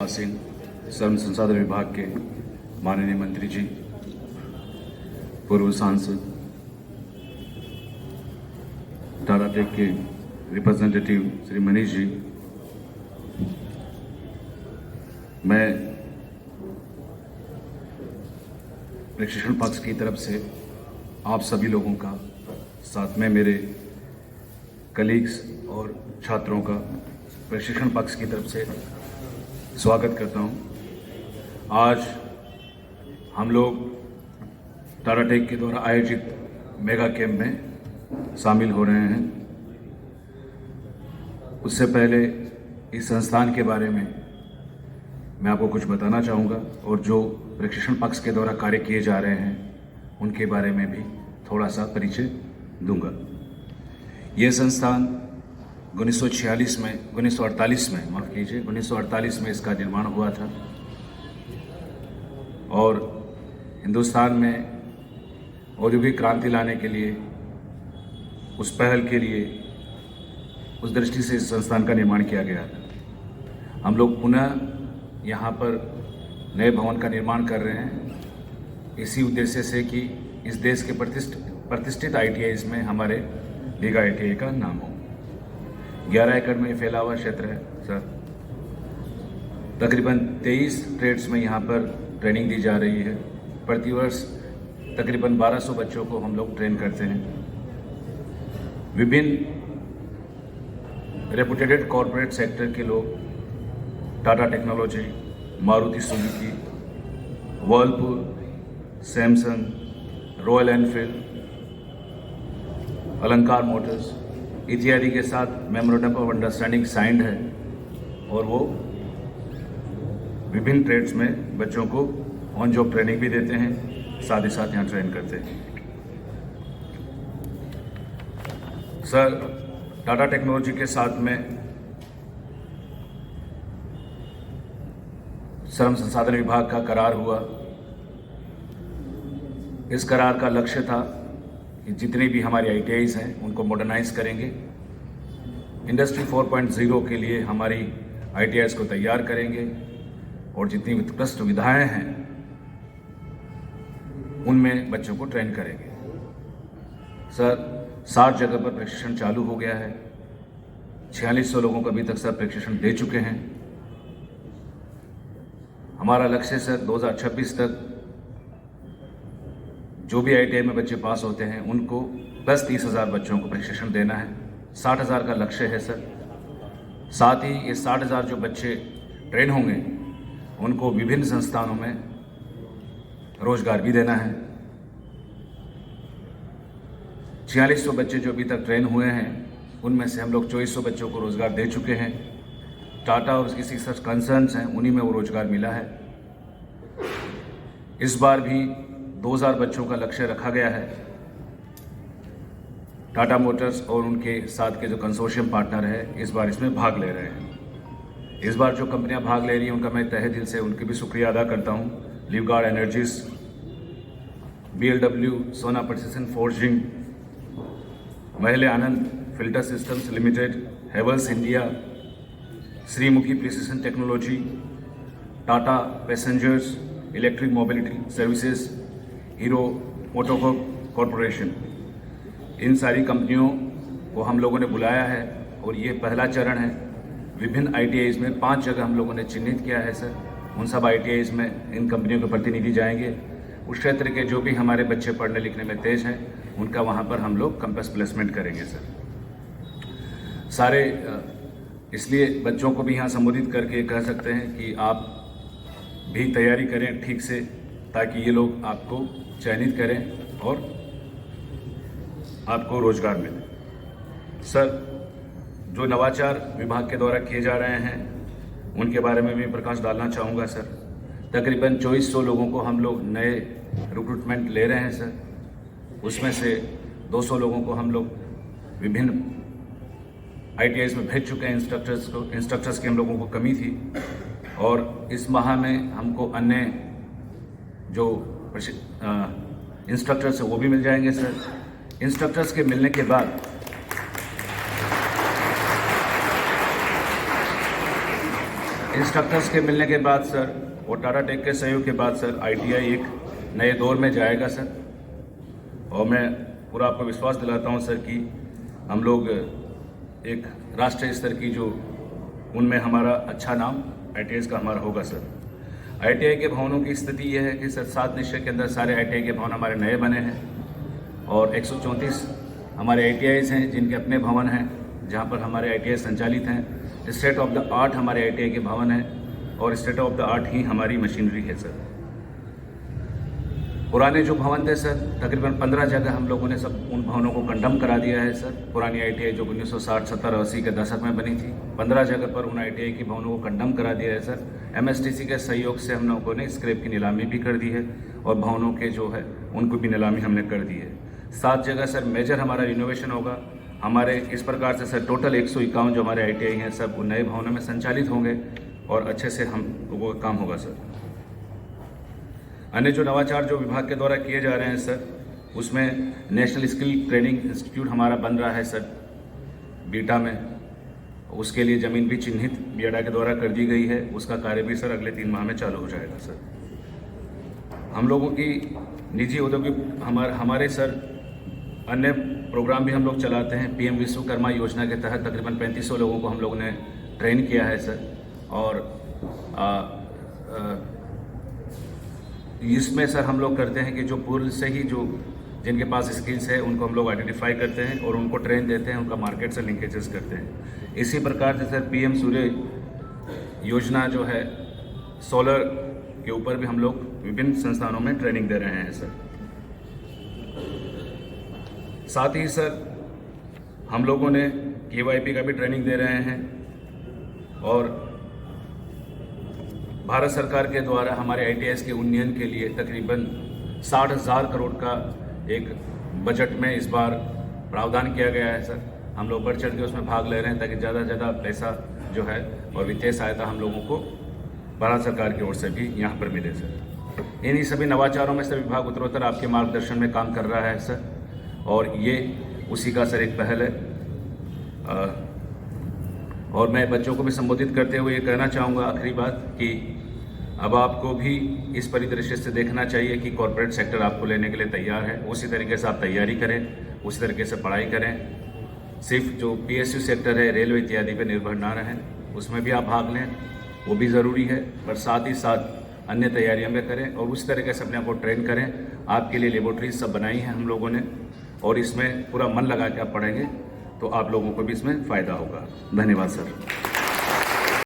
सिंह, श्रम संसाधन विभाग के माननीय मंत्री जी, पूर्व सांसद, टाटा टेक के रिप्रेजेंटेटिव श्री मनीष जी, मैं प्रशिक्षण पक्ष की तरफ से आप सभी लोगों का, साथ में मेरे कलीग्स और छात्रों का प्रशिक्षण पक्ष की तरफ से स्वागत करता हूं। आज हम लोग टाटा टेक के द्वारा आयोजित मेगा कैंप में शामिल हो रहे हैं। उससे पहले इस संस्थान के बारे में मैं आपको कुछ बताना चाहूँगा और जो प्रशिक्षण पक्ष के द्वारा कार्य किए जा रहे हैं उनके बारे में भी थोड़ा सा परिचय दूंगा। ये संस्थान 1948 में इसका निर्माण हुआ था और हिंदुस्तान में औद्योगिक क्रांति लाने के लिए, उस पहल के लिए, उस दृष्टि से इस संस्थान का निर्माण किया गया था। हम लोग पुनः यहाँ पर नए भवन का निर्माण कर रहे हैं इसी उद्देश्य से कि इस देश के प्रतिष्ठित ITIs में हमारे लीगा ITI का नाम हो। 11 एकड़ में फैला हुआ क्षेत्र है सर। तकरीबन 23 ट्रेड्स में यहाँ पर ट्रेनिंग दी जा रही है। प्रतिवर्ष तकरीबन 1200 बच्चों को हम लोग ट्रेन करते हैं। विभिन्न रेपुटेड कॉरपोरेट सेक्टर के लोग Tata technology, Maruti Suzuki, Whirlpool, Samsung, royal Enfield, अलंकार मोटर्स इत्यादि के साथ मेमोरेंडम ऑफ अंडरस्टैंडिंग साइंड है और वो विभिन्न ट्रेड्स में बच्चों को ऑन जॉब ट्रेनिंग भी देते हैं, साथ ही साथ यहाँ ट्रेन करते हैं। सर, टाटा टेक्नोलॉजी के साथ में श्रम संसाधन विभाग का करार हुआ। इस करार का लक्ष्य था कि जितनी भी हमारी ITIs हैं उनको मॉडर्नाइज करेंगे, इंडस्ट्री 4.0 के लिए हमारी ITIs को तैयार करेंगे और जितनी उत्कृष्ट सुविधाएं हैं उनमें बच्चों को ट्रेन करेंगे। सर, 60 जगह पर प्रशिक्षण चालू हो गया है। 4600 लोगों को अभी तक सर प्रशिक्षण दे चुके हैं। हमारा लक्ष्य सर 2026 तक जो भी ITI में बच्चे पास होते हैं उनको प्लस 30,000 बच्चों को प्रशिक्षण देना है। 60,000 का लक्ष्य है सर। साथ ही ये 60,000 जो बच्चे ट्रेन होंगे उनको विभिन्न संस्थानों में रोजगार भी देना है। 4600 बच्चे जो अभी तक ट्रेन हुए हैं उनमें से हम लोग 2400 बच्चों को रोजगार दे चुके हैं। टाटा और उसकी सिस्टर कंसर्न्स हैं, उन्हीं में वो रोजगार मिला है। इस बार भी 2000 बच्चों का लक्ष्य रखा गया है। टाटा मोटर्स और उनके साथ के जो कंसोर्शियम पार्टनर है इस बार इसमें भाग ले रहे हैं। इस बार जो कंपनियां भाग ले रही हैं उनका मैं तहे दिल से उनकी भी शुक्रिया अदा करता हूं। Livguard energies, BLW, Sona precision forging, Mahle Anand filter systems limited, Havells India, Shrimukhi precision technology, Tata passengers electric mobility services, Hero MotoCorp corporation, इन सारी कंपनियों को हम लोगों ने बुलाया है और ये पहला चरण है। विभिन्न ITIs में 5 जगह हम लोगों ने चिन्हित किया है सर। उन सब ITIs में इन कंपनियों के प्रतिनिधि जाएंगे। उस क्षेत्र के जो भी हमारे बच्चे पढ़ने लिखने में तेज हैं उनका वहाँ पर हम लोग कैंपस प्लेसमेंट करेंगे सर। सारे इसलिए बच्चों को भी यहाँ संबोधित करके कह सकते हैं कि आप भी तैयारी करें ठीक से, ताकि ये लोग आपको चयनित करें और आपको रोजगार मिले। सर, जो नवाचार विभाग के द्वारा किए जा रहे हैं उनके बारे में भी प्रकाश डालना चाहूँगा सर। तकरीबन 2400 लोगों को हम लोग नए रिक्रूटमेंट ले रहे हैं सर। उसमें से 200 लोगों को हम लोग विभिन्न ITIs में भेज चुके हैं। इंस्ट्रक्टर्स की हम लोगों को कमी थी और इस माह में हमको अन्य जो इंस्ट्रक्टर्स है वो भी मिल जाएंगे सर। इंस्ट्रक्टर्स के मिलने के बाद इंस्ट्रक्टर्स के मिलने के बाद सर और टाटा टेक के सहयोग के बाद सर आईटीआई एक नए दौर में जाएगा सर। और मैं पूरा आपको विश्वास दिलाता हूं सर कि हम लोग एक राष्ट्रीय स्तर की जो उनमें हमारा अच्छा नाम आईटीआई का हमारा होगा सर। आईटीआई के भवनों की स्थिति यह है कि सर 7 निश्चय के अंदर सारे आईटीआई के भवन हमारे नए बने हैं और 134 हमारे आईटीआईज हैं जिनके अपने भवन हैं जहां पर हमारे आईटीआई संचालित हैं। स्टेट ऑफ द आर्ट हमारे आईटीआई के भवन हैं और स्टेट ऑफ द आर्ट ही हमारी मशीनरी है सर। पुराने जो भवन थे सर तकरीबन 15 जगह हम लोगों ने सब उन भवनों को कंडम करा दिया है सर। पुरानी आईटीआई जो 1960, 70 और 80 के दशक में बनी थी 15 जगह पर उन आईटीआई की भवनों को कंडम करा दिया है सर। एमएसटीसी के सहयोग से हम लोगों ने स्क्रैप की नीलामी भी कर दी है और भवनों के जो है उनको भी नीलामी हमने कर दी है। 7 जगह सर मेजर हमारा रिनोवेशन होगा हमारे। इस प्रकार से सर टोटल 151 जो हमारे आईटीआई हैं सब नए भवनों में संचालित होंगे और अच्छे से हम लोगों का काम होगा सर। अन्य जो नवाचार जो विभाग के द्वारा किए जा रहे हैं सर उसमें नेशनल स्किल ट्रेनिंग इंस्टीट्यूट हमारा बन रहा है सर बीटा में। उसके लिए ज़मीन भी चिन्हित बीएडा के द्वारा कर दी गई है। उसका कार्य भी सर अगले 3 माह में चालू हो जाएगा सर। हम लोगों की निजी औद्योगिक हमारे सर अन्य प्रोग्राम भी हम लोग चलाते हैं। पीएम विश्वकर्मा योजना के तहत तकरीबन 3500 लोगों को हम लोगों ने ट्रेन किया है सर। और इसमें सर हम लोग करते हैं कि जो पूर्व से ही जो जिनके पास स्किल्स है उनको हम लोग आइडेंटिफाई करते हैं और उनको ट्रेन देते हैं, उनका मार्केट से लिंकेजेस करते हैं। इसी प्रकार से सर पीएम सूर्य योजना जो है सोलर के ऊपर भी हम लोग विभिन्न संस्थानों में ट्रेनिंग दे रहे हैं सर। साथ ही सर हम लोगों ने केवाईपी का भी ट्रेनिंग दे रहे हैं और भारत सरकार के द्वारा हमारे आईटीआईज के उन्नयन के लिए तकरीबन 60,000 करोड़ का एक बजट में इस बार प्रावधान किया गया है सर। हम लोग बढ़ चढ़ के उसमें भाग ले रहे हैं ताकि ज़्यादा से ज़्यादा पैसा जो है और वित्तीय सहायता हम लोगों को भारत सरकार की ओर से भी यहाँ पर मिले सर। इन्हीं सभी नवाचारों में सर विभाग उत्तरोत्तर आपके मार्गदर्शन में काम कर रहा है सर और ये उसी का सर एक पहल है। और मैं बच्चों को भी संबोधित करते हुए ये कहना चाहूँगा आखिरी बात कि अब आपको भी इस परिदृश्य से देखना चाहिए कि कॉरपोरेट सेक्टर आपको लेने के लिए तैयार है। उसी तरीके से आप तैयारी करें, उसी तरीके से पढ़ाई करें। सिर्फ जो पीएसयू सेक्टर है रेलवे इत्यादि पर निर्भर ना रहें, उसमें भी आप भाग लें, वो भी ज़रूरी है। पर साथ ही साथ अन्य तैयारियां भी करें और उस तरीके से अपने आप को ट्रेन करें। आपके लिए लेबोरेटरीज सब बनाई हैं हम लोगों ने और इसमें पूरा मन लगा के आप पढ़ेंगे तो आप लोगों को भी इसमें फ़ायदा होगा। धन्यवाद सर।